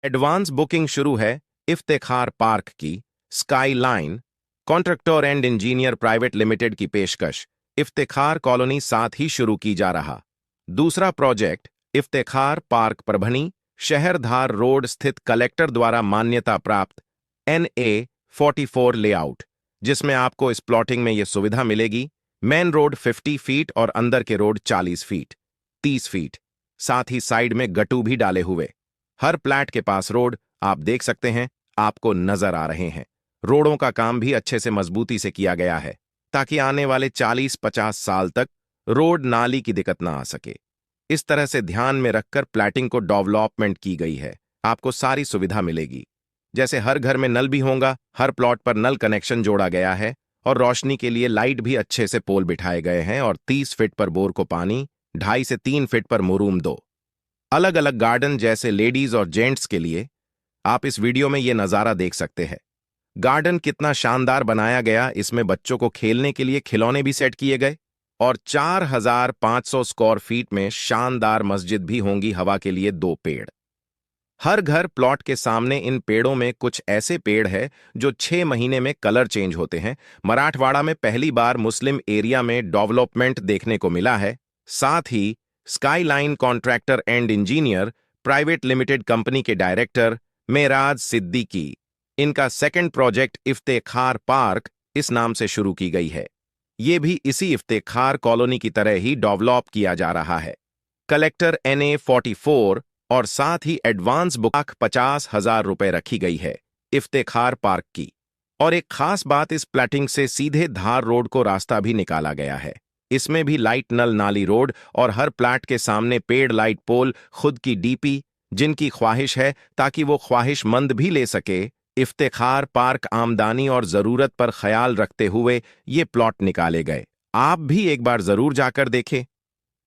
Advance booking शुरू है Iftekhar park की sky line contractor and engineer private limited की पेशकश इफ्तेखार कॉलोनी साथ ही शुरू की जा रहा। दूसरा प्रोजेक्ट इफ्तेखार पार्क परभनी शहरधार रोड स्थित कलेक्टर द्वारा मान्यता प्राप्त NA-44 लेआउट, जिसमें आपको इस प्लॉटिंग में यह सुविधा मिलेगी। मेन रोड 50 फीट और अंदर के रोड 40 फीट 30 फीट, साथ ही साइड में गट्टू भी डाले हुए। हर प्लैट के पास रोड आप देख सकते हैं, आपको नजर आ रहे हैं। रोडों का काम भी अच्छे से मजबूती से किया गया है ताकि आने वाले 40-50 साल तक रोड नाली की दिक्कत ना आ सके। इस तरह से ध्यान में रखकर प्लैटिंग को डेवलपमेंट की गई है। आपको सारी सुविधा मिलेगी, जैसे हर घर में नल भी होगा, हर प्लॉट पर नल कनेक्शन जोड़ा गया है और रोशनी के लिए लाइट भी अच्छे से पोल बिठाए गए हैं और 30 फीट पर बोर को पानी, 2.5 से 3 फीट पर मुरूम 2। अलग अलग गार्डन जैसे लेडीज और जेंट्स के लिए आप इस वीडियो में ये नज़ारा देख सकते हैं। गार्डन कितना शानदार बनाया गया, इसमें बच्चों को खेलने के लिए खिलौने भी सेट किए गए और 4500 स्क्वायर फीट में शानदार मस्जिद भी होंगी। हवा के लिए 2 पेड़। हर घर प्लॉट के सामने इन पेड़ों में कुछ ऐसे पेड़ है जो 6 महीने में कलर चेंज होते हैं। मराठवाड़ा में पहली बार मुस्लिम एरिया में डेवलपमेंट देखने को मिला है। साथ ही skyline contractor and engineer private limited company के डायरेक्टर मेराज सिद्दीकी, इनका सेकंड प्रोजेक्ट इफ्तेखार पार्क इस नाम से शुरू की गई है। ये भी इसी इफ्तेखार कॉलोनी की तरह ही डेवलप किया जा रहा है। कलेक्टर NA-44 और साथ ही एडवांस बुक 50,000 रुपए रखी गई है इफ्तेखार पार्क की। और एक खास बात, इस प्लैटिंग से सीधे धार रोड को रास्ता भी निकाला गया है। इसमें भी लाइट नल नाली रोड और हर प्लैट के सामने पेड़ लाइट पोल, खुद की DP, जिनकी ख्वाहिश है ताकि वो ख्वाहिशमंद भी ले सके। इफ्तेखार पार्क आमदनी और जरूरत पर ख्याल रखते हुए ये प्लॉट निकाले गए। आप भी एक बार जरूर जाकर देखें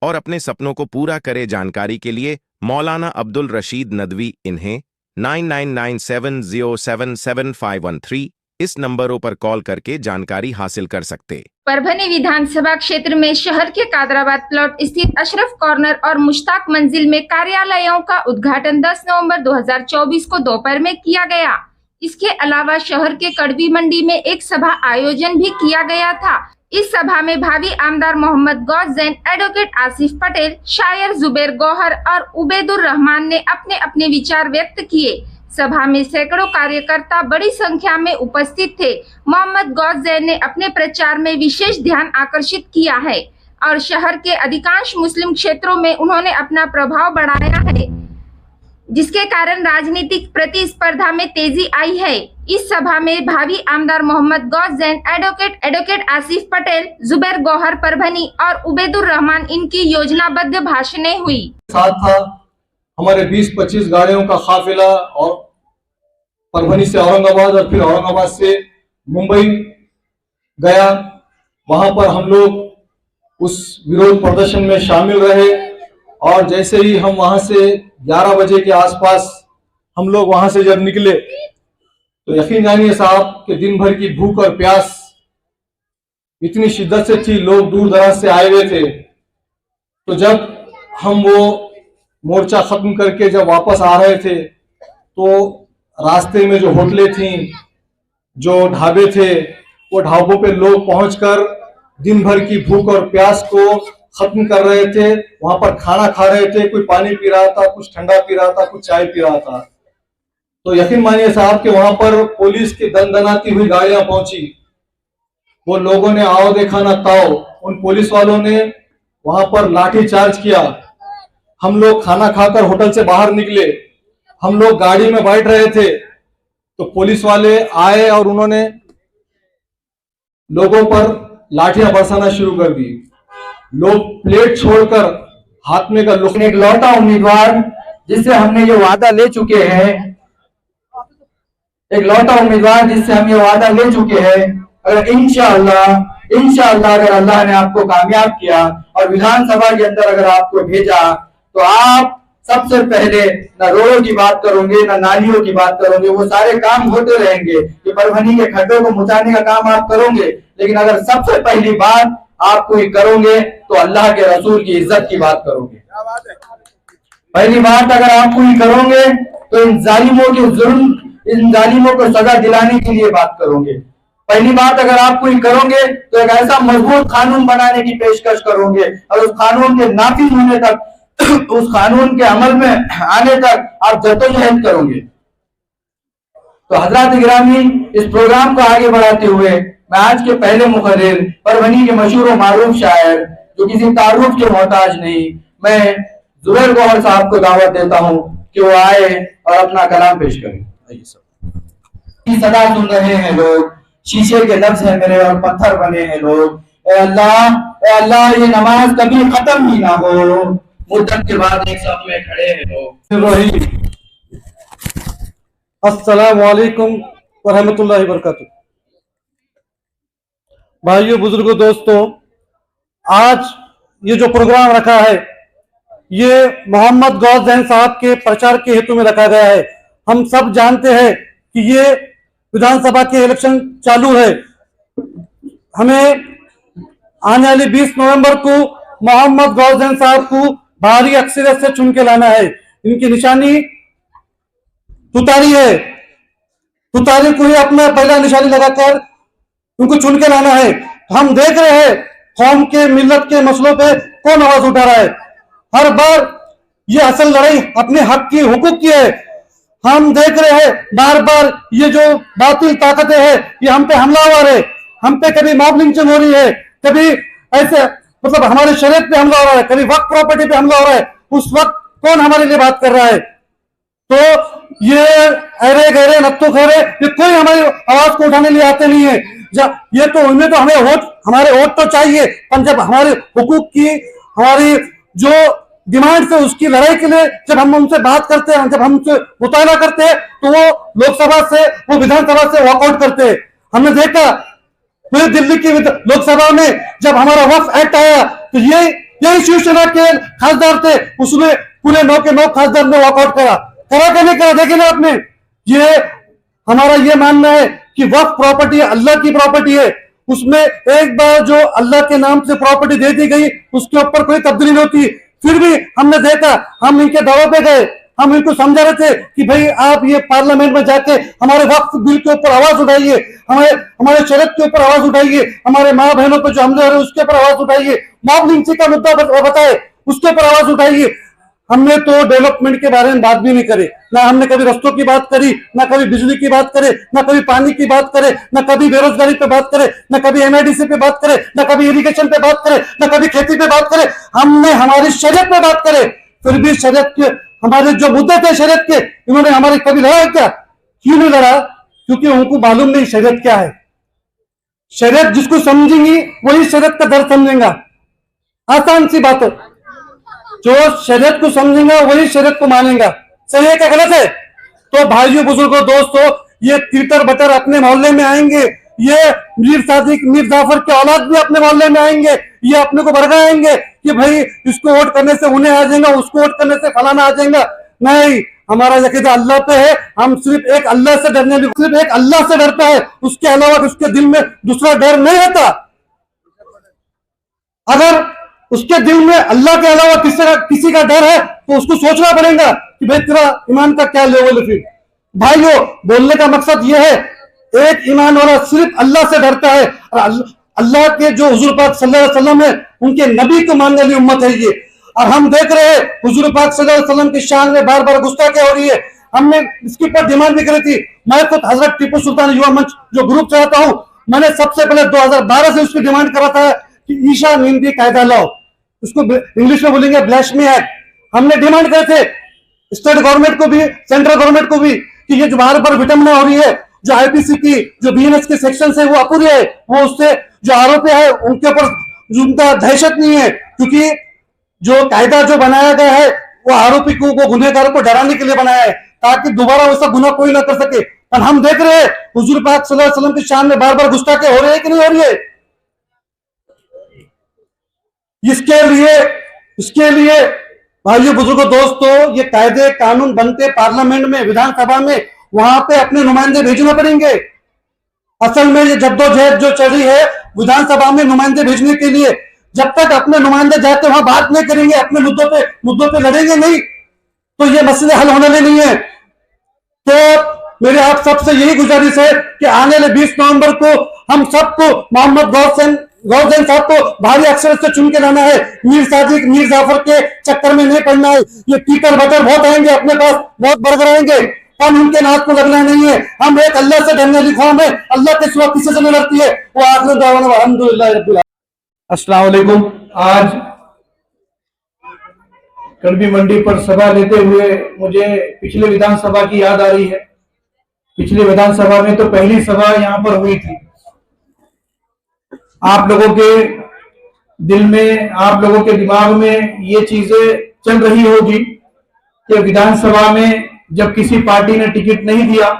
और अपने सपनों को पूरा करें। जानकारी के लिए मौलाना अब्दुल रशीद नदवी, इन्हें 9997077513 इस नंबरों पर कॉल करके जानकारी हासिल कर सकते। परभनी विधानसभा क्षेत्र में शहर के कादराबाद प्लॉट स्थित अशरफ कॉर्नर और मुश्ताक मंजिल में कार्यालयों का उद्घाटन 10 नवंबर 2024 को दोपहर में किया गया। इसके अलावा शहर के कड़वी मंडी में एक सभा आयोजन भी किया गया था। इस सभा में भावी आमदार मोहम्मद गौस जैन, एडवोकेट आसिफ पटेल, शायर जुबैर गौहर और उबैदुर रहमान ने अपने अपने विचार व्यक्त किए। सभा में सैकड़ों कार्यकर्ता बड़ी संख्या में उपस्थित थे। मोहम्मद गौस जैन ने अपने प्रचार में विशेष ध्यान आकर्षित किया है और शहर के अधिकांश मुस्लिम क्षेत्रों में उन्होंने अपना प्रभाव बढ़ाया है, जिसके कारण राजनीतिक प्रतिस्पर्धा में तेजी आई है। इस सभा में भावी आमदार मोहम्मद गौस जैन, एडवोकेट आसिफ पटेल, जुबैर गौहर परभनी और उबैदुर रहमान, इनकी योजनाबद्ध भाषणें हुई। साथ था हमारे 20-25 गाड़ियों का काफिला और परभनी से औरंगाबाद और फिर औरंगाबाद से मुंबई गया। वहां पर हम लोग उस विरोध प्रदर्शन में शामिल रहे और जैसे ही हम वहां से 11 बजे के आसपास हम लोग वहां से जब निकले तो यकीन जानिए साहब कि दिन भर की भूख और प्यास इतनी शिद्दत से थी, लोग दूर दराज से आए हुए थे। तो जब हम वो मोर्चा खत्म करके जब वापस आ रहे थे तो रास्ते में जो होटलें थी, जो ढाबे थे, वो ढाबों पे लोग पहुंचकर दिन भर की भूख और प्यास को खत्म कर रहे थे। वहां पर खाना खा रहे थे, कोई पानी पी रहा था, कुछ ठंडा पी रहा था, कुछ चाय पी रहा था। तो यकीन मानिए साहब कि वहां पर पुलिस की दनदनाती हुई गाड़ियां पहुंची। वो लोगों ने आओ देखा ना ताओ, उन पुलिस वालों ने वहां पर लाठी चार्ज किया। हम लोग खाना खाकर होटल से बाहर निकले, हम लोग गाड़ी में बैठ रहे थे तो पुलिस वाले आए और उन्होंने लोगों पर लाठियां बरसाना शुरू कर दी। लोग प्लेट छोड़कर हाथ में का एक लौटा उम्मीदवार जिससे हमने ये वादा ले चुके हैं, एक लौटा उम्मीदवार जिससे हम ये वादा ले चुके हैं। अगर इंशाअल्लाह अगर अल्लाह ने आपको कामयाब किया और विधानसभा के अंदर अगर आपको भेजा तो आप सबसे पहले ना रोडों की बात करोगे, ना नालियों की बात करोगे, वो सारे काम होते रहेंगे। कि परभनी के खड्डों को मुछाने का काम आप करोगे, लेकिन अगर सबसे पहली बात आप कोई करोगे तो अल्लाह के रसूल की इज्जत की बात करोगे। पहली बात अगर आप कोई करोगे तो इन जालिमों के जुल्म, इन जालिमों को सजा दिलाने के लिए बात करोगे। पहली बात, अगर आप कोई करोगे तो एक ऐसा मजबूत कानून बनाने की पेशकश करोगे और उस कानून के नाफिज होने तक, उस कानून के अमल में आने तक आप जद्दोजहद करोगे। तो हजरात गिरामी, इस प्रोग्राम को आगे बढ़ाते हुए मैं आज के पहले मुकर्रिर, परभनी के मशहूर और मारूफ शायर, जो किसी तारुफ के मोहताज नहीं, मैं जुबैर गौहर साहब को दावत देता हूं कि वो आए और अपना कलाम पेश करें। सदा सुन रहे हैं लोग, शीशे के लफ्ज है मेरे और पत्थर बने हैं लोग। ए अल्लाह, ये नमाज कभी खत्म ही ना हो। मुद्दत के बाद एक साथ में खड़े हैं लोग। अस्सलाम वालेकुम व रहमतुल्लाहि व बरकातुहू। भाइयों, बुजुर्गों, दोस्तों, आज ये जो प्रोग्राम रखा है ये मोहम्मद गौस जैन साहब के प्रचार के हेतु में रखा गया है। हम सब जानते हैं कि ये विधानसभा के इलेक्शन चालू है। हमें आने वाली 20 नवंबर को मोहम्मद गौस जैन साहब को भारी अक्सरियत से चुन के लाना है। इनकी निशानी तुतारी है। तुतारी को ही अपना पहला निशानी लगाकर उनको चुन के लाना है। हम देख रहे हैं कौम के, मिल्लत के मसलों पे कौन आवाज उठा रहा है। हर बार ये असल लड़ाई अपने हक की, हुकूक की है। हम देख रहे हैं बार बार ये जो बातिल ताकतें हैं ये हम पे हमलावर है। हम पे कभी मॉब लिंचिंग हो रही है, कभी ऐसे मतलब हमारे शरीयत पे हमला हो रहा है, कभी वक्त प्रॉपर्टी पे हमला हो रहा है। उस वक्त कौन हमारे लिए बात कर रहा है? तो ये अरे गहरे नत्तो खैरे, ये कोई हमारी आवाज को उठाने लिए आते नहीं है। ये तो उनमें तो हमें हमारे वोट तो चाहिए, पर जब हमारे हुकूक की, हमारी जो डिमांड है उसकी लड़ाई के लिए जब हम उनसे बात करते हैं, जब हम उनसे मुताला करते हैं, तो वो लोकसभा से, वो विधानसभा से वॉकआउट करते हैं। हमने देखा पूरी दिल्ली की लोकसभा में जब हमारा वक्फ एक्ट आया तो यही शिवसेना के खासदार थे, उसमें पूरे 9 के 9 खासदार ने वॉकआउट करा कि नहीं करा? देखे ना आपने। ये हमारा ये मानना है कि वक्फ प्रॉपर्टी अल्लाह की प्रॉपर्टी है। उसमें एक बार जो अल्लाह के नाम से प्रॉपर्टी दे दी गई उसके ऊपर कोई तब्दीली नहीं होती। फिर भी हमने देखा, हम इनके दवा पे गए, हम इनको समझा रहे थे कि भाई आप ये पार्लियामेंट में जाके हमारे वक्फ बिल के ऊपर आवाज उठाइए, हमारे शरीयत के ऊपर आवाज उठाइए, हमारे माँ बहनों पर जो हमले हो रहे हैं उसके ऊपर आवाज उठाइए, मॉब लिंचिंग का मुद्दा बताए उसके ऊपर आवाज उठाइए। हमने तो डेवलपमेंट के बारे में बात भी नहीं करी, ना हमने कभी रस्तों की बात करी, ना कभी बिजली की बात करे, ना कभी पानी की बात करे, ना कभी बेरोजगारी पे बात करे, ना कभी एमआईडीसी पे बात करे, ना कभी इरिगेशन पे बात करे, ना कभी खेती पे बात करे। हमने हमारी शरीयत पे बात करे। फिर भी शरीयत के हमारे जो मुद्दे थे शरीयत के, इन्होंने हमारे कभी लड़ा क्या? क्यों नहीं लड़ा? क्योंकि उनको मालूम नहीं शरीयत क्या है। शरीयत जिसको समझेंगी वही शरीयत का दर्द समझेगा। आसान सी बात है, जो शरीयत को समझेगा वही शरीयत को मानेगा। सही है क्या गलत है? तो भाइयों, बुजुर्गों, दोस्तों, ये तीतर बटर अपने मोहल्ले में आएंगे, ये मीर सादिक, मीर जाफर के औलाद भी अपने मोहल्ले में आएंगे, ये अपने को भड़काएंगे कि भाई इसको वोट करने से उन्हें आ जाएगा, उसको वोट करने से फलाना आ जाएगा। नहीं, हमारा यकीदा अल्लाह पे है। हम सिर्फ एक अल्लाह से सिर्फ एक अल्लाह से डरता है, उसके अलावा उसके दिल में दूसरा डर नहीं रहता। अगर उसके दिल में अल्लाह के अलावा किसी का डर है तो उसको सोचना पड़ेगा कि भाई तेरा ईमान का क्या लेवल है। फिर भाइयों, बोलने का मकसद यह है, एक ईमान वाला सिर्फ अल्लाह से डरता है और अल्लाह के जो हुजूर पाक सल्लल्लाहु अलैहि वसल्लम है उनके नबी को मानने वाली उम्मत है ये। और हम देख रहे हैं हुजूर पाक सल्लल्लाहु अलैहि वसल्लम की शान में बार बार गुस्ताखी हो रही है। हमने इसके ऊपर डिमांड भी करी थी। मैं खुद हजरत टीपू सुल्तान युवा मंच जो ग्रुप चलाता हूँ, मैंने सबसे पहले 2012 से उसकी डिमांड करा था कि ईशा निंदी कायदा लाओ, उसको इंग्लिश में बोलेंगे ब्लैस्फेमी एक्ट। हमने डिमांड करे थे स्टेट गवर्नमेंट को भी, सेंट्रल गवर्नमेंट को भी, कि ये जो बार बार विटंबना हो रही है, जो आईपीसी की जो बीएनएस के सेक्शन है वो अपूरी है, वो उससे जो आरोपी है उनके ऊपर उनका दहशत नहीं है, क्योंकि जो कायदा जो बनाया गया है वो आरोपी को, वो गुनहगारों को डराने के लिए बनाया है ताकि दोबारा वैसा गुनाह कोई ना कर सके। पर हम देख रहे हैं हुजूर पाक सल्लल्लाहु अलैहि वसल्लम की शान में बार बार गुस्ताखी हो रही है कि नहीं हो रही है? इसके लिए भाइयों, बुजुर्गों, दोस्तों, ये कायदे कानून बनते पार्लियामेंट में, विधानसभा में, वहां पे अपने नुमाइंदे भेजने पड़ेंगे। असल में ये जद्दोजहद जो चल रही है विधानसभा में नुमाइंदे भेजने के लिए, जब तक अपने नुमाइंदे जाके वहां बात नहीं करेंगे, अपने मुद्दों पे लड़ेंगे नहीं, तो ये मसले हल होने नहीं है। तो मेरे आप सबसे यही गुजारिश है कि आने वाले 20 नवंबर को हम सबको मोहम्मद गौसैन साहब को भारी अक्षर से चुन के लाना है। मीर सादिक, मीर जाफर के चक्कर में नहीं पड़ना है। ये टीकर बटर बहुत आएंगे अपने पास, बहुत बरगर आएंगे, हम उनके नाथ को लगना नहीं है। हम एक अल्लाह से डरने वाली कौम है, अल्लाह के सिवा किसी से नहीं डरती है। वो आखिर दावाना अल्हम्दुलिल्लाह रब्बिल आलमीन। अस्सलाम वालेकुम। आज कड़बी मंडी पर सभा लेते हुए मुझे पिछले विधानसभा की याद आ रही है। पिछले विधानसभा में तो पहली सभा यहाँ पर हुई थी। आप लोगों के दिल में, आप लोगों के दिमाग में ये चीजें चल रही होगी कि विधानसभा में जब किसी पार्टी ने टिकट नहीं दिया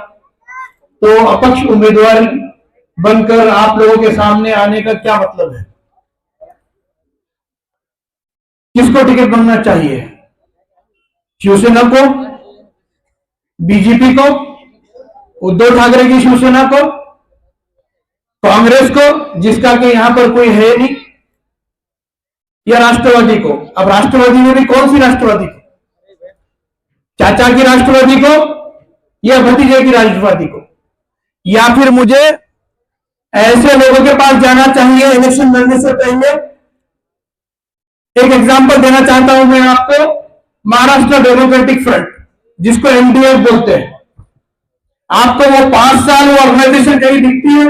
तो अपक्ष उम्मीदवार बनकर आप लोगों के सामने आने का क्या मतलब है। किसको टिकट बनना चाहिए? शिवसेना को, बीजेपी को, उद्धव ठाकरे की शिवसेना को, कांग्रेस को जिसका कि यहां पर कोई है नहीं, या राष्ट्रवादी को? अब राष्ट्रवादी में भी कौन सी राष्ट्रवादी को? चाचा की राष्ट्रवादी को या भतीजे की राष्ट्रवादी को? या फिर मुझे ऐसे लोगों के पास जाना चाहिए इलेक्शन लड़ने से पहले? एक एग्जांपल देना चाहता हूं मैं आपको। महाराष्ट्र डेमोक्रेटिक फ्रंट, जिसको एनडीएफ बोलते हैं, आपको वो 5 साल वो ऑर्गेनाइजेशन कहीं दिखती है?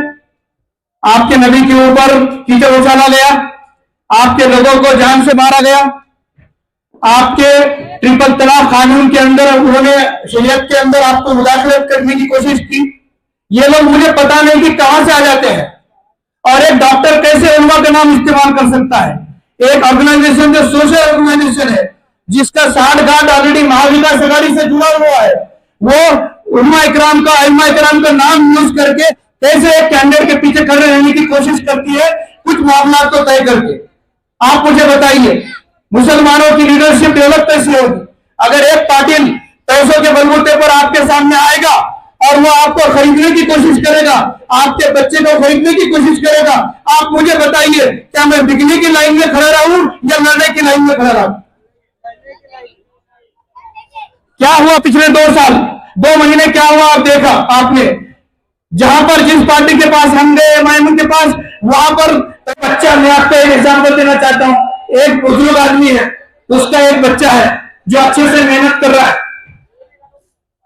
आपके नबी के ऊपर कीचड़ उछाला गया, आपके लोगों को जान से मारा गया, आपके ट्रिपल तलाक कानून के अंदर उन्होंने शरीयत के अंदर आपको मुदाखलत करने की कोशिश की। ये लोग मुझे पता नहीं कि कहां से आ जाते हैं, और एक डॉक्टर कैसे उनका का नाम इस्तेमाल कर सकता है। एक ऑर्गेनाइजेशन जो सोशल ऑर्गेनाइजेशन है, जिसका साठ गांठ ऑलरेडी महाविकास अघाड़ी से जुड़ा हुआ है, वो उलमा इकराम का नाम यूज करके कैसे एक कैंडिडेट के पीछे खड़े रहने की कोशिश करती है, कुछ मामला को तय करके। आप मुझे बताइए, मुसलमानों की लीडरशिप डेवलप कैसे होगी अगर एक पार्टी पैसों के बलबूते पर आपके सामने आएगा और वो आपको खरीदने की कोशिश करेगा, आपके बच्चे को खरीदने की कोशिश करेगा? आप मुझे बताइए, क्या मैं बिकने की लाइन में खड़ा रहूं या लड़ने की लाइन में खड़ा रहूं? क्या हुआ पिछले 2 साल, 2 महीने क्या हुआ आप देखा आपने? जहां पर जिस पार्टी के पास हम गए, एमआईएम के पास, वहां पर बच्चा, मैं आपको एक एग्जाम्पल देना चाहता हूं। एक बुजुर्ग आदमी है, उसका एक बच्चा है जो अच्छे से मेहनत कर रहा है।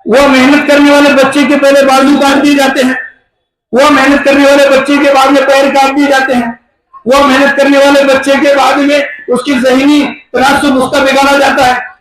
वो मेहनत करने वाले बच्चे के पहले बाजू काट दिए जाते हैं, वो मेहनत करने वाले बच्चे के बाद में पैर काट दिए जाते हैं, वो मेहनत करने वाले बच्चे के बाद में उसकी ज़हनी तनासुब उसका बिगाड़ा जाता है।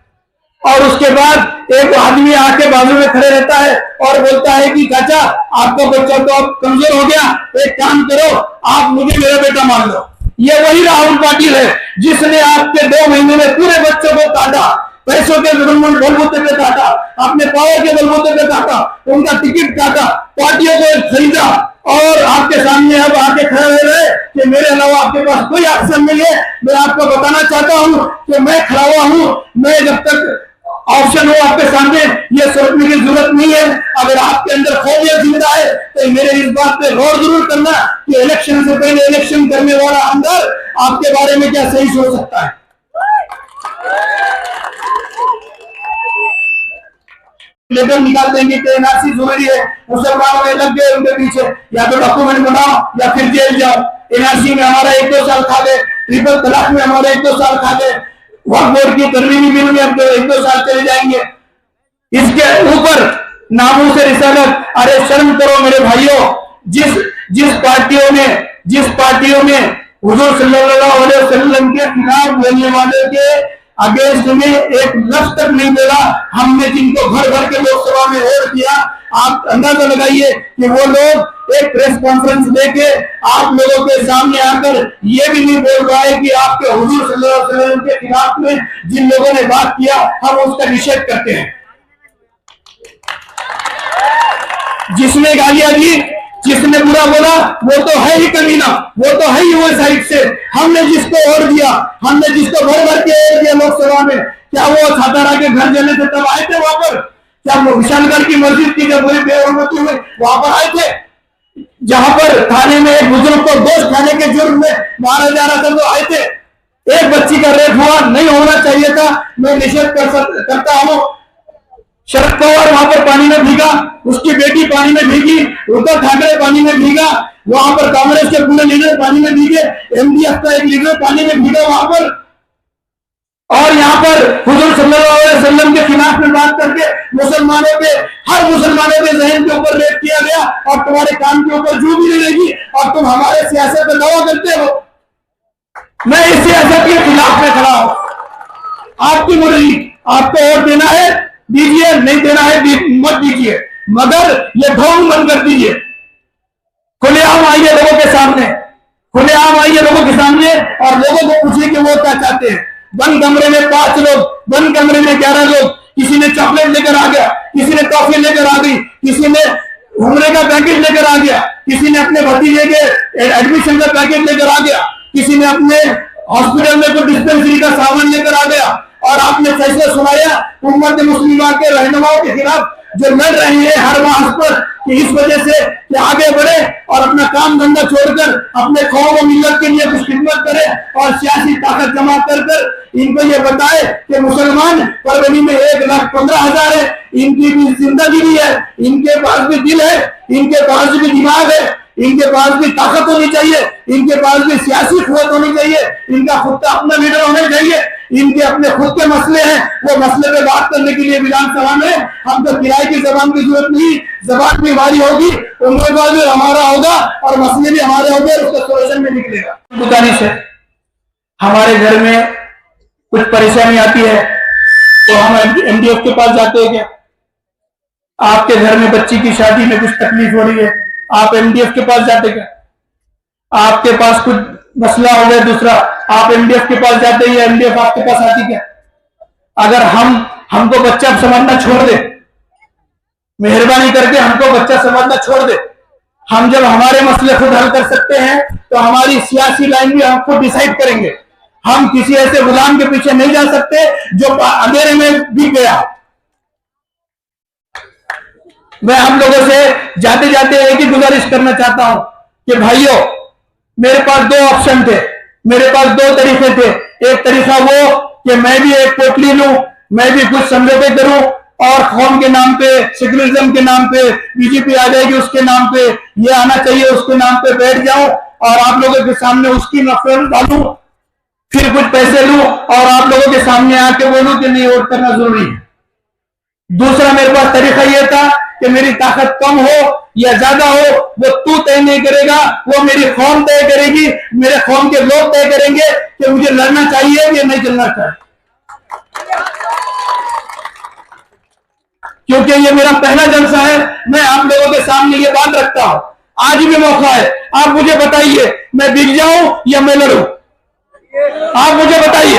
और उसके बाद एक आदमी आके बाजू में खड़े रहता है और बोलता है कि चाचा, आपका बच्चा तो अब कमजोर हो गया, एक काम करो, आप मुझे मेरा बेटा मान लो। ये वही राहुल पाटिल है जिसने आपके 2 महीने में पूरे बच्चों को काटा, पैसों के बलबूते पे काटा, अपने पावर के बलबूते पे काटा, उनका टिकट काटा, पार्टियों को खरीदा, और आपके सामने अब आके खड़े हो रहे कि मेरे अलावा आपके पास कोई ऑप्शन नहीं है। मैं आपको बताना चाहता हूं कि मैं खड़ा हुआ हूं, मैं जब तक ऑप्शन हो आपके सामने, ये सोचने की जरूरत नहीं है। अगर आपके अंदर खौफियत जिंदा है तो मेरे इस बात पे गौर जरूर करना कि इलेक्शन से पहले इलेक्शन करने वाला अंदर आपके बारे में क्या सही सोच सकता है। लेटर निकाल देंगे कि एनआरसी जरूरी है, मुसलमानों में लग गए उनके पीछे, या तो डॉक्यूमेंट बनाओ या फिर जेल जाओ। एनआरसी में हमारा 1-2 साल खा गए, ट्रिपल तलाक में हमारे 1-2 साल खा गए, वक्फ बोर्ड की तरमीमी बिल में अब 1-2 साल चले जाएंगे। इसके ऊपर नामूस से रिसालत, अरे शर्म करो मेरे भाइयों। जिस पार्टियों में हुजूर सल्लल्लाहु अलैहि वसल्लम के खिलाफ बोलने वाले के अगेंस्ट में एक लफ्ज तक नहीं बोला, हमने जिनको घर भर के लोकसभा में वोट दिया, आप अंदाजा लगाइए कि वो लोग एक प्रेस कॉन्फ्रेंस लेके आप लोगों के सामने आकर ये भी नहीं बोल रहा है कि आपके हुजूर सल्लल्लाहु अलैहि वसल्लम के खिलाफ में जिन लोगों ने बात किया हम उसका निषेध करते हैं। जिसने गालियां दी, जिसने बुरा बोला, वो तो है ही कमीना, वो तो है ही वो साइड से। हमने जिसको वोट दिया, हमने जिसको भर भर के वोट दिया लोकसभा में, क्या वो सातारा के घर जले थे तब आए थे वहां पर? क्या वो विशालगढ़ की मस्जिद की जब पूरी बेहरमती हुई वहां पर आए थे? जहां पर थाने में एक बुजुर्ग को गोश्त खाने के जुर्म में मारा जा रहा था तो आए थे? एक बच्ची का रेप हुआ, नहीं होना चाहिए था, मैं निषेध करता हूं। शरद पवार वहां पर पानी में भीगा, उसकी बेटी पानी में भीगी, उद्धव ठाकरे पानी में भीगा, वहां पर कांग्रेस के पूरे लीडर पानी में भीगे, एमडीएफ का एक लीडर पानी में भीगा वहां पर। और यहाँ पर हुजूर सल्लल्लाहु अलैहि वसल्लम के खिलाफ में बात करके मुसलमानों के, हर मुसलमानों के जहन के ऊपर रेप किया गया और तुम्हारे कान के ऊपर जू भी नहीं रहेगी और तुम हमारे सियासत में दावा करते हो। मैं इस सियासत के खिलाफ में खड़ा हूं। आपकी मर्जी, आपको वोट देना है दीजिए, नहीं देना है मत दीजिए, मगर ये ढोंग बंद कर दीजिए। खुलेआम आइए लोगों के सामने, खुलेआम आइए लोगों के सामने और लोगों को पूछिए कि वो क्या चाहते हैं। बंद कमरे में 5 लोग, बंद कमरे में 11 लोग, किसी ने चॉकलेट लेकर आ गया, किसी ने टॉफी लेकर आ गई, किसी ने घूमने का पैकेज लेकर आ गया, किसी ने अपने भतीजे के एडमिशन का पैकेज लेकर आ गया, किसी ने अपने हॉस्पिटल में कोई डिस्पेंसरी का सामान लेकर आ गया। और आपने फैसला सुनाया उम्मत मुस्लिमा के रहनुमाओं के खिलाफ जो लड़ रहे हैं हर मास पर कि इस वजह से कि आगे बढ़े और अपना काम धंधा छोड़कर अपने कौम और मिल्लत के लिए कुछ खिदमत करे और सियासी ताकत जमा कर इनको ये बताए कि मुसलमान परवनी में 1,15,000 है, इनकी भी जिंदगी भी है, इनके पास भी दिल है, इनके पास भी दिमाग है, इनके पास भी ताकत होनी चाहिए, इनके पास भी सियासी कुव्वत होनी चाहिए, इनका खुद का अपना लीडर होना चाहिए, इनके अपने खुद के मसले हैं, वो मसले पे बात करने के लिए विधानसभा में हम तो किराए की जबान की जरूरत नहीं, जबान भी हमारी होगी, उम्मीदवार भी हमारा होगा और मसले भी हमारे होंगे, उसका सोल्यूशन भी निकलेगा। गुजारिश है, हमारे घर में कुछ परेशानी आती है तो हम एमडीएफ के पास जाते हैं क्या? आपके घर में बच्ची की शादी में कुछ तकलीफ हो रही है, आप एमडीएफ के पास जाते क्या? आपके पास कुछ मसला हो गया दूसरा, आप एमडीएफ के पास जाते हैं या एमडीएफ आपके पास आती क्या? अगर हमको बच्चा समझना छोड़ दे, मेहरबानी करके हमको बच्चा समझना छोड़ दे, हम जब हमारे मसले खुद हल कर सकते हैं तो हमारी सियासी लाइन भी हम खुद डिसाइड करेंगे। हम किसी ऐसे गुलाम के पीछे नहीं जा सकते जो अंधेरे में बिक गया। मैं हम लोगों से जाते जाते एक ही गुजारिश करना चाहता हूं कि भाइयों, मेरे पास 2 ऑप्शन थे, मेरे पास 2 तरीके थे। एक तरीका वो कि मैं भी एक पोटली लूं, मैं भी कुछ समझौते करूं और कौम के नाम पे, सेक्युलरिज्म के नाम पे बीजेपी आ जाएगी, उसके नाम पे ये आना चाहिए, उसके नाम पे बैठ जाऊं और आप लोगों के सामने उसकी नफरत डालूं, फिर कुछ पैसे लूं और आप लोगों के सामने आके बोलूं कि नहीं वोट करना जरूरी है। दूसरा मेरे पास तरीका यह था कि मेरी ताकत कम हो या ज्यादा हो वो तू तय नहीं करेगा, वो मेरी कौम तय करेगी, मेरे कौम के लोग तय करेंगे कि मुझे लड़ना चाहिए या नहीं चलना चाहिए। क्योंकि ये मेरा पहला जलसा है, मैं आप लोगों के सामने ये बात रखता हूं। आज भी मौका है, आप मुझे बताइए मैं बिक जाऊं या मैं लड़ूं? आप मुझे बताइए।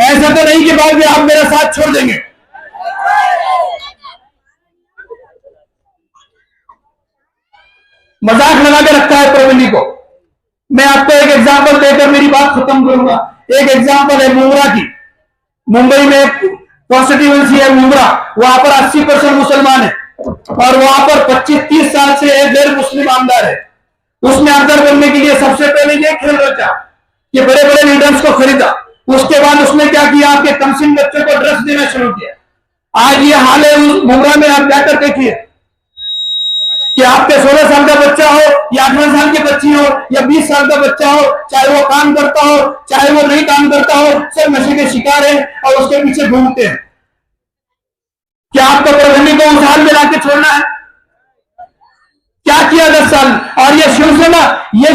ऐसा तो नहीं कि बाद में आप मेरा साथ छोड़ देंगे। मजाक लगा के रखा है प्रवीणी को। मैं आपको एक एग्जांपल देकर मेरी बात खत्म करूंगा। एक एग्जांपल है मुंब्रा की। मुंबई में कॉन्स्टिट्यूएंसी है मुंब्रा, वहां पर 80% मुसलमान है और वहां पर 25-30 साल से एक गैर मुस्लिम आमदार है। उसने आमदार बनने के लिए सबसे पहले ये खेल रचा कि बड़े बड़े लीडर्स को खरीदा। उसके बाद उसने क्या किया, आपके कमसिन बच्चों को ड्रग्स देना शुरू किया। आज ये हाल है मुंब्रा में, आप जाकर देखिए कि आपके 16 साल का बच्चा हो या 18 साल की बच्ची हो या 20 साल का बच्चा हो, चाहे वो काम करता हो चाहे वो नहीं काम करता हो, सब नशे के शिकार है और उसके पीछे घूमते हैं। क्या आपको प्रधानी को उस हाल में लाके छोड़ना है? क्या किया 10 साल? और ये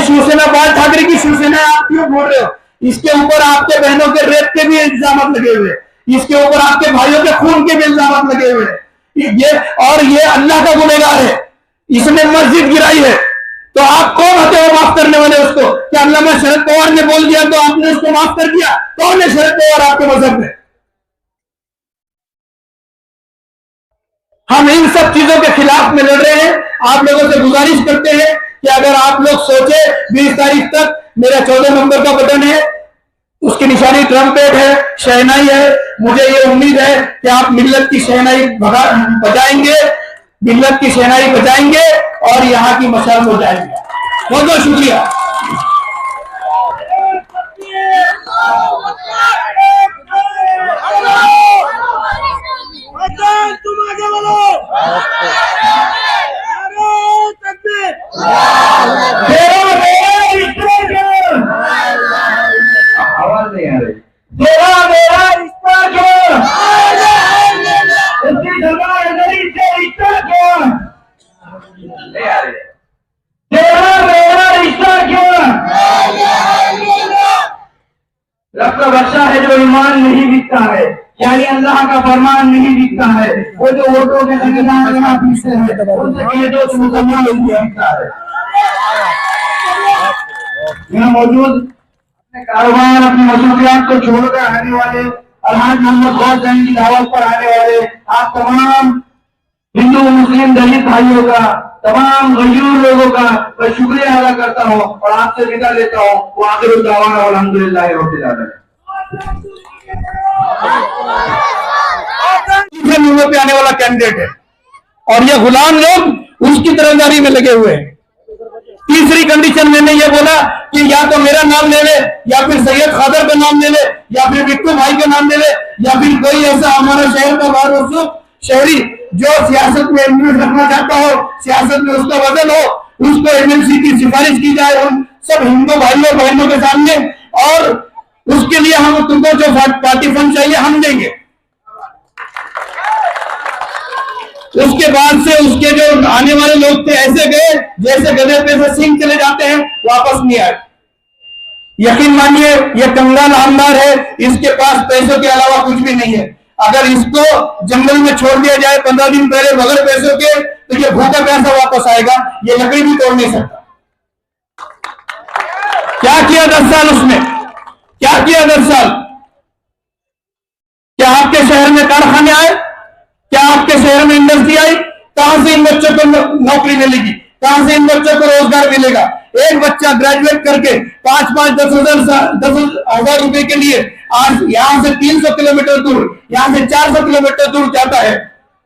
शिवसेना बाल ठाकरे की शिवसेना है, आप क्यों बोल रहे हो? इसके ऊपर आपके बहनों के रेप के भी इल्जाम लगे हुए, इसके ऊपर आपके भाइयों के खून के भी इल्जाम लगे हुए हैं। ये अल्लाह का गुनहगार है, इसने मस्जिद गिराई है, तो आप कौन होते हो माफ करने वाले उसको? क्या अल्लामा शरद पवार ने बोल दिया तो आपने उसको माफ कर दिया? कौन है शरद पवार आपके मजहब में? हम इन सब चीजों के खिलाफ में लड़ रहे हैं। आप लोगों से गुजारिश करते हैं कि अगर आप लोग सोचे 20 तारीख तक मेरा 14 नंबर का बटन है, उसकी निशानी ट्रम्पेट है, शहनाई है। मुझे ये उम्मीद है कि आप मिल्लत की शहनाई बजाएंगे, मिल्लत की शहनाई बजाएंगे और यहाँ की मशाल हो जाएंगे। बहुत बहुत शुक्रिया। नहीं आ रही। तेरा मेरा रिश्ता क्यों, इसकी जबानी से रिश्ता क्यों नहीं आ रही। तेरा मेरा रिश्ता क्यों, रब का बख्शा है जो ईमान नहीं बिकता है, यानी अल्लाह का फरमान नहीं बिकता है। वो जो वोटों के ठेकेदार यहाँ पीछे है, उनसे ये जो मुसलमान नहीं बिकता है। यहाँ मौजूद अपने कारोबार, अपनी मसरूफियात को छोड़कर आने वाले अलहाज मोहम्मद गौस जैन की दावत पर आने वाले आप तमाम हिंदू मुस्लिम दलित भाइयों का, तमाम गयूर लोगों का मैं शुक्रिया अदा करता हूँ और आपसे विदा लेता हूँ। वो आखिर दावाना अल्हम्दुलिल्लाह रब्बिल आलमीन। मुंह पे आने वाला कैंडिडेट है और ये गुलाम लोग उसकी तरफदारी में लगे हुए हैं। तीसरी कंडीशन मैंने ये बोला कि या तो मेरा नाम ले ले, या फिर सैयद खादर का नाम ले ले, या फिर बिट्टू भाई का नाम ले ले, या फिर कोई ऐसा हमारा शहर का बाहर शहरी जो सियासत में इंटरेस्ट रखना चाहता हो, सियासत में उसका वजन हो, उसको एमएलसी की सिफारिश की जाए उन सब हिंदू भाइयों बहनों के सामने, और उसके लिए हम तुमको जो पार्टी फंड चाहिए हम देंगे। उसके बाद से उसके जो आने वाले लोग थे ऐसे गए जैसे गधे पे से सिंह चले जाते हैं, वापस नहीं आए। यकीन मानिए ये कंगाल आमदार है, इसके पास पैसों के अलावा कुछ भी नहीं है। अगर इसको जंगल में छोड़ दिया जाए 15 दिन पहले बगैर पैसों के, तो ये भूखा प्यासा वापस आएगा, ये लकड़ी भी तोड़ नहीं सकता। क्या किया 10 साल उसने, क्या किया 10 साल? क्या आपके शहर में कारखाने आए? क्या आपके शहर में इंडस्ट्री आई? कहां से इन बच्चों को नौकरी मिलेगी? कहां से इन बच्चों को रोजगार मिलेगा? एक बच्चा ग्रेजुएट करके 5-10 हजार रुपए के लिए आज यहां से 300 किलोमीटर दूर, यहां से 400 किलोमीटर दूर जाता है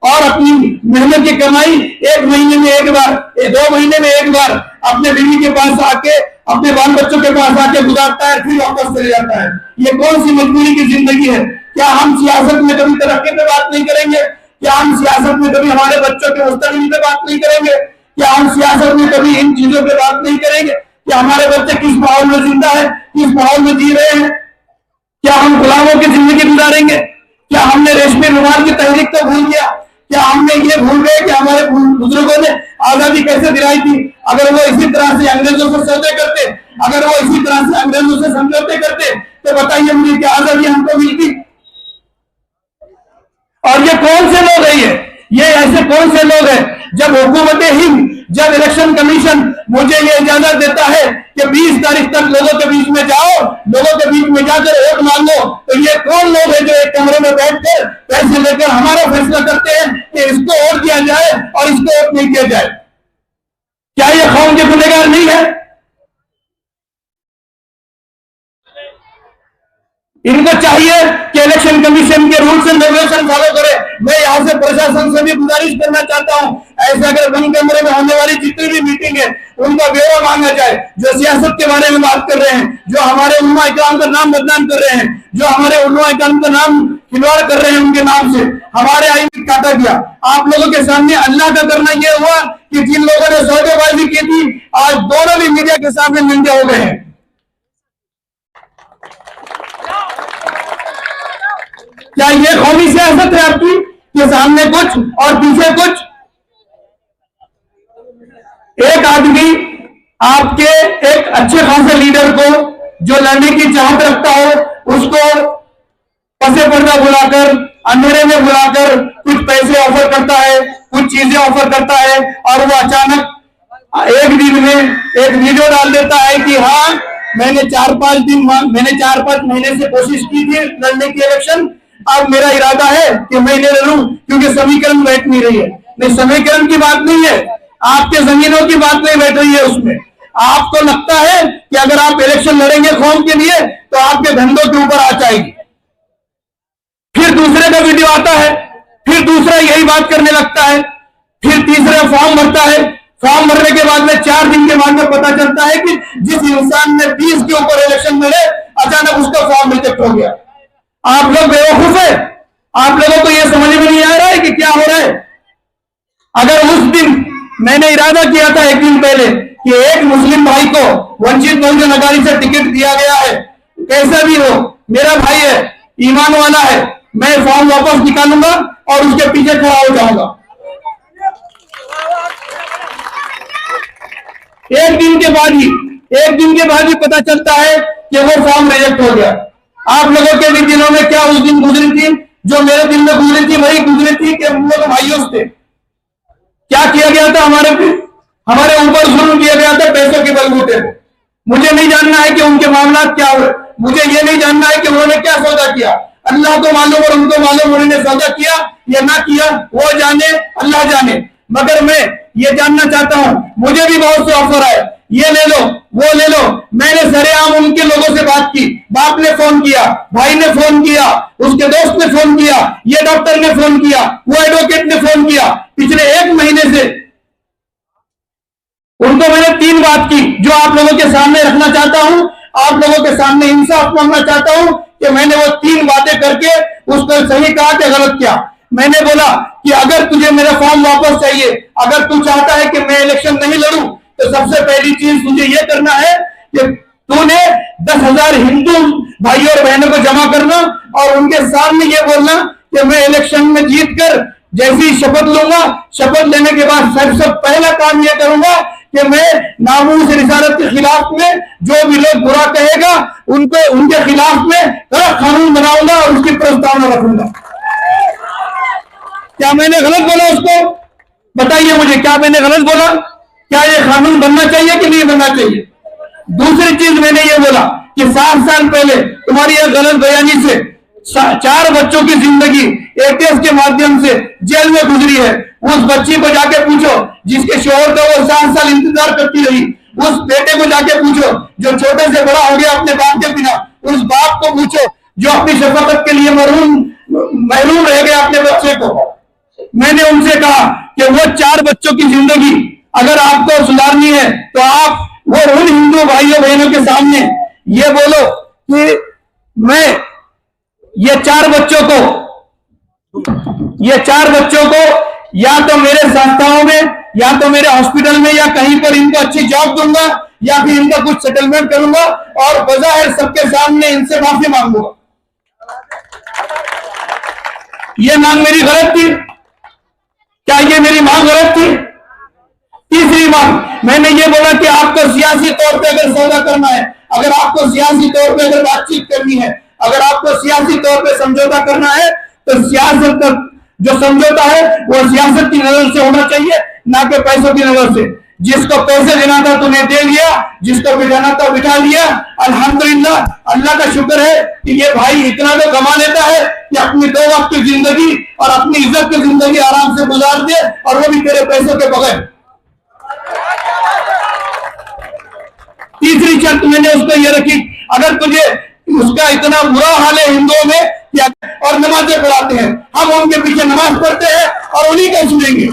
और अपनी मेहनत की कमाई 1 महीने में एक बार, 2 महीने में एक बार अपने बीवी के पास आके, अपने बाल बच्चों के पास आके गुजारता है, फिर वापस चले जाता है। ये कौन सी मजबूरी की जिंदगी है? क्या हम सियासत में कभी तरक्की पे बात नहीं करेंगे? क्या हम सियासत में कभी हमारे बच्चों के मुस्तकबिल पे बात नहीं करेंगे? क्या हम सियासत में कभी इन चीजों पे बात नहीं करेंगे कि हमारे बच्चे किस माहौल में जिंदा है, किस माहौल में जी रहे हैं? क्या हम गुलामों की जिंदगी गुजारेंगे? क्या हमने रेशमी रुमाल की तहरीक को भूल गया? क्या हमने ये भूल गए कि हमारे बुजुर्गों ने आजादी कैसे दिलाई थी? अगर वो इसी तरह से अंग्रेजों से सौदे करते, अगर वो इसी तरह से अंग्रेजों से समझौते करते, तो बताइए मुझे क्या आजादी हमको मिलती? और ये कौन से लोग हैं? ये ऐसे कौन से लोग हैं? जब हुकूमत हिंद, जब इलेक्शन कमीशन मुझे ये इजाजत देता है कि 20 तारीख तक लोगों के बीच में जाओ, लोगों के बीच में जाकर वोट मांगो, तो ये कौन लोग हैं जो एक कमरे में बैठकर पैसे लेकर हमारा फैसला करते हैं कि इसको वोट दिया जाए और इसको वोट नहीं दिया जाए? क्या ये कौम के गुनहगार नहीं है? इनको चाहिए कि इलेक्शन कमीशन के रूल्स एंड रेगुलेशन फॉलो करे। मैं यहाँ से प्रशासन से भी गुजारिश करना चाहता हूँ, ऐसे अगर बंद कमरे में होने वाली जितनी भी मीटिंग है उनका ब्यौरा मांगा जाए। जो सियासत के बारे में बात कर रहे हैं, जो हमारे उलमा इकराम का नाम बदनाम कर रहे हैं, जो हमारे उलमा इकराम का नाम खिलवाड़ कर रहे हैं, उनके नाम से हमारे आईन में काटा गया। आप लोगों के सामने अल्लाह का करना यह हुआ कि जिन लोगों ने सौदेबाजी की थी, आज दोनों भी मीडिया के सामने निंदे हो गए हैं। क्या ये कौमी सियासत है आपकी कि सामने कुछ और पीछे कुछ? एक आदमी आपके एक अच्छे खासे लीडर को जो लड़ने की चाहत रखता हो, उसको पसे पर्दा बुलाकर, अंधेरे में बुलाकर कुछ पैसे ऑफर करता है, कुछ चीजें ऑफर करता है, और वो अचानक एक दिन में एक वीडियो डाल देता है कि हाँ मैंने 4-5 महीने से कोशिश की थी लड़ने की इलेक्शन, अब मेरा इरादा है कि मैं ले लूं क्योंकि समीकरण बैठ नहीं रही है। नहीं, समीकरण की बात नहीं है, आपके जमीनों की बात नहीं बैठ रही है उसमें। आपको लगता है कि अगर आप इलेक्शन लड़ेंगे कौम के लिए तो आपके धंधों के ऊपर आ जाएगी। फिर दूसरे का वीडियो आता है, फिर दूसरा यही बात करने लगता है, फिर तीसरा फॉर्म भरता है। फॉर्म भरने के बाद में 4 दिन के बाद में पता चलता है कि जिस इंसान ने 20 के ऊपर इलेक्शन लड़े, अचानक उसका फॉर्म रिजेक्ट हो गया। आप लोग बेवकूफ है, आप लोगों को यह समझ में नहीं आ रहा है कि क्या हो रहा है। अगर उस दिन मैंने इरादा किया था 1 दिन पहले कि एक मुस्लिम भाई को वंचित बहुजन अघाड़ी से टिकट दिया गया है, कैसा भी हो, मेरा भाई है, ईमान वाला है, मैं फॉर्म वापस निकालूंगा और उसके पीछे खड़ा हो जाऊंगा। एक दिन के बाद ही पता चलता है कि वो फॉर्म रिजेक्ट हो गया। आप लोगों के भी दिनों में क्या उस दिन गुजरी थी, जो मेरे दिल में गुजरी थी वही गुजरी थी कि हम लोग भाइयों से क्या किया गया था, हमारे ऊपर जुल्म किया गया था पैसों के बलबूते पे। मुझे नहीं जानना है कि उनके मामला क्या हुए, मुझे ये नहीं जानना है कि उन्होंने क्या सौदा किया, अल्लाह को मालूम और उनको मालूम उन्होंने सौदा किया या ना किया, वो जाने, अल्लाह जाने। मगर मैं ये जानना चाहता हूं, मुझे भी बहुत से ऑफर आए, ये ले लो वो ले लो। मैंने सरेआम उनके लोगों से बात की, बाप ने फोन किया, भाई ने फोन किया, उसके दोस्त ने फोन किया, ये डॉक्टर ने फोन किया, वो एडवोकेट ने फोन किया। पिछले 1 महीने से उनको मैंने 3 बात की जो आप लोगों के सामने रखना चाहता हूं, आप लोगों के सामने इंसाफ मांगना चाहता हूं कि मैंने वो 3 बातें करके उसको सही कहा कि गलत किया। मैंने बोला कि अगर तुझे मेरा फॉर्म वापस चाहिए, अगर तू चाहता है कि मैं इलेक्शन नहीं लड़ूं, तो सबसे पहली चीज तुझे ये करना है कि तूने 10,000 हिंदू भाइयों और बहनों को जमा करना और उनके सामने ये बोलना कि मैं इलेक्शन में जीत कर जैसी शपथ लूंगा, शपथ लेने के बाद सबसे पहला काम यह करूंगा कि मैं नामूस रिसालत के खिलाफ में जो भी लोग बुरा कहेगा उनको उनके खिलाफ में कड़क कानून बनाऊंगा और उसकी प्रस्तावना रखूंगा। क्या मैंने गलत बोला? उसको बताइए मुझे, क्या मैंने गलत बोला? क्या ये कानून बनना चाहिए कि नहीं बनना चाहिए? दूसरी चीज मैंने ये बोला कि 7 साल पहले तुम्हारी यह गलत बयानी से 4 बच्चों की जिंदगी एटीएस के माध्यम से जेल में गुजरी है। उस बच्ची को जाके पूछो जिसके शोहर का वो 7 साल इंतजार करती रही, उस बेटे को जाके पूछो जो छोटे से बड़ा हो गया अपने बाप के बिना, उस बाप को पूछो जो अपनी शफकत के लिए महरूम रह गया अपने बच्चे को। मैंने उनसे कहा कि वो 4 बच्चों की जिंदगी अगर आपको सुधारनी है तो आप वो उन हिंदू भाइयों बहनों के सामने ये बोलो कि मैं ये 4 बच्चों को या तो मेरे संस्थाओं में या तो मेरे हॉस्पिटल में या कहीं पर इनको अच्छी जॉब दूंगा या फिर इनका कुछ सेटलमेंट करूंगा और बजाहिर सबके सामने इनसे माफी मांगूंगा। ये मांग मेरी गलत थी? क्या ये मेरी मांग गलत थी? तीसरी मांग मैंने ये बोला कि आपको सियासी तौर पे अगर सौदा करना है, अगर आपको सियासी तौर पे अगर बातचीत करनी है, अगर आपको सियासी तौर पे समझौता करना है तो सियासत का जो समझौता है वो सियासत की नजर से होना चाहिए, ना कि पैसों की नजर से। जिसको पैसे देना था तूने दे लिया, जिसको बिठाना था बिठा लिया। अल्हम्दुलिल्लाह, अल्लाह का शुक्र है कि ये भाई इतना तो कमा लेता है कि अपनी 2 वक्त की जिंदगी और अपनी इज्जत की जिंदगी आराम से गुजार दे, और वो भी तेरे पैसों के बगैर। तीसरी शर्त मैंने उसको ये रखी, अगर तुझे उसका इतना बुरा हाल है हिंदुओं में और नमाजें पढ़ाते हैं, हम उनके पीछे नमाज पढ़ते हैं और उन्हीं का सुनेंगे।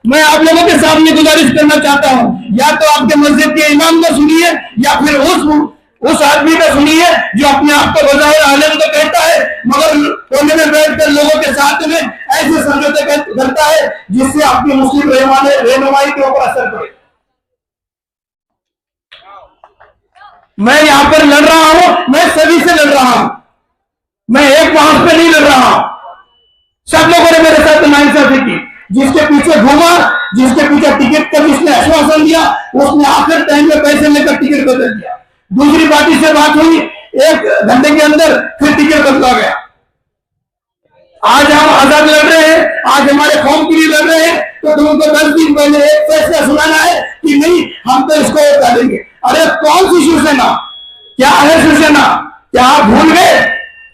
मैं आप लोगों के सामने गुजारिश करना चाहता हूं, या तो आपके मस्जिद के इमाम को सुनिए या फिर उस आदमी को सुनिए जो अपने आप को बज़ाहिर आलिम तो कहता है मगर कोने में बैठकर लोगों के साथ में ऐसे समझौते करता है जिससे आपकी मुस्लिम रहनुमाई के ऊपर असर पड़े। मैं यहां पर लड़ रहा हूं, मैं सभी से लड़ रहा हूं, मैं एक वहां पे नहीं लड़ रहा हूं। सब लोगों ने मेरे साथ नाइंसाफी की, जिसके पीछे घूमा, जिसके पीछे टिकट का जिसने आश्वासन दिया उसने आखिर टाइम में पैसे लेकर टिकट बदल दिया। दूसरी पार्टी से बात हुई, 1 घंटे के अंदर फिर टिकट बदला गया। आज हम आजाद लड़ रहे हैं, आज हमारे कौम के लिए लड़ रहे हैं, तो तुमको 10 दिन पहले एक फैसला सुनाना है कि नहीं हम तो इसको हटा देंगे। अरे कौन सी शिवसेना? क्या है शिवसेना? क्या आप भूल गए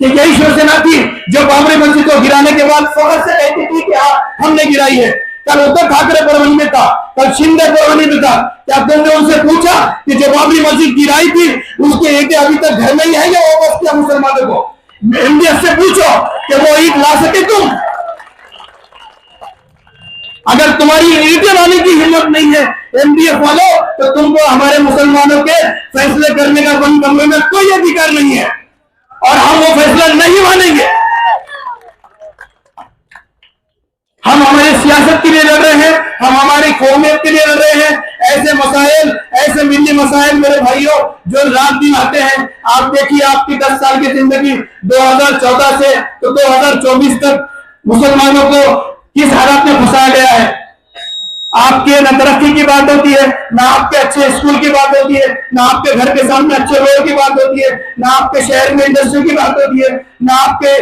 कि यही शिवसेना थी जो बाबरी मस्जिद को गिराने के बाद फखर से कहती थी कि हमने गिराई है? कल उद्धव ठाकरे परवनी में था, कल शिंदे परवनी में था। क्या तुमने उनसे पूछा कि जो बाबरी मस्जिद गिराई थी उसके ईंटें अभी तक घर में ही है या वापस किया मुसलमानों को? एमडीएफ से पूछो कि वो ईंट ला सके तुम? अगर तुम्हारी ईंटें लाने की हिम्मत नहीं है एमडीएफ वालों, तो तुमको हमारे मुसलमानों के फैसले करने का बंद कमरे में कोई अधिकार नहीं है और हम वो फैसला नहीं मानेंगे। हम हमारी सियासत के लिए लड़ रहे हैं, हम हमारी कौमियत के लिए लड़ रहे हैं। ऐसे मसाइल, ऐसे मिली मसाइल मेरे भाइयों जो रात दिन आते हैं, आप देखिए आपकी 10 साल की जिंदगी 2014 से तो 2024 तक मुसलमानों को किस हालत में फंसाया गया है। आपके न तरक्की की बात होती है, ना आपके अच्छे स्कूल की बात होती है, ना आपके घर के सामने अच्छे रोड की बात होती है, ना आपके शहर में इंडस्ट्री की बात होती है, ना आपके